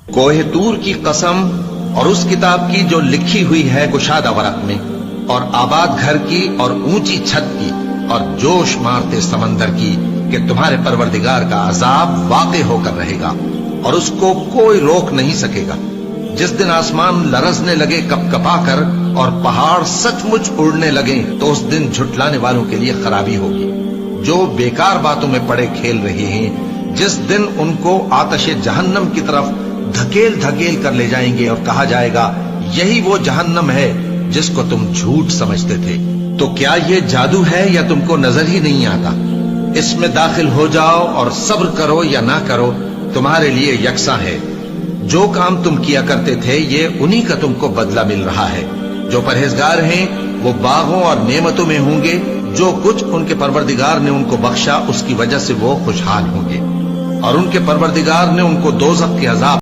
कोहे तूर की कसम और उस किताब की जो लिखी हुई है कुशादा वरक में, और आबाद घर की और ऊंची छत की और जोश मारते समंदर की, कि तुम्हारे परवरदिगार का अजाब वाक़े होकर रहेगा और उसको कोई रोक नहीं सकेगा। जिस दिन आसमान लरजने लगे कपकपाकर और पहाड़ सचमुच उड़ने लगे, तो उस दिन झुटलाने वालों के लिए खराबी होगी जो बेकार बातों में पड़े खेल रहे हैं। जिस दिन उनको आतशे जहन्नम की तरफ धकेल धकेल कर ले जाएंगे और कहा जाएगा, यही वो जहन्नम है जिसको तुम झूठ समझते थे। तो क्या ये जादू है या तुमको नजर ही नहीं आता? इसमें दाखिल हो जाओ और सब्र करो या ना करो, तुम्हारे लिए यकसा है। जो काम तुम किया करते थे, ये उन्हीं का तुमको बदला मिल रहा है। जो परहेजगार हैं वो बागों और नेमतों में होंगे। जो कुछ उनके परवरदिगार ने उनको बख्शा, उसकी वजह से वो खुशहाल होंगे, और उनके परवरदिगार ने उनको दोज़ख के अजाब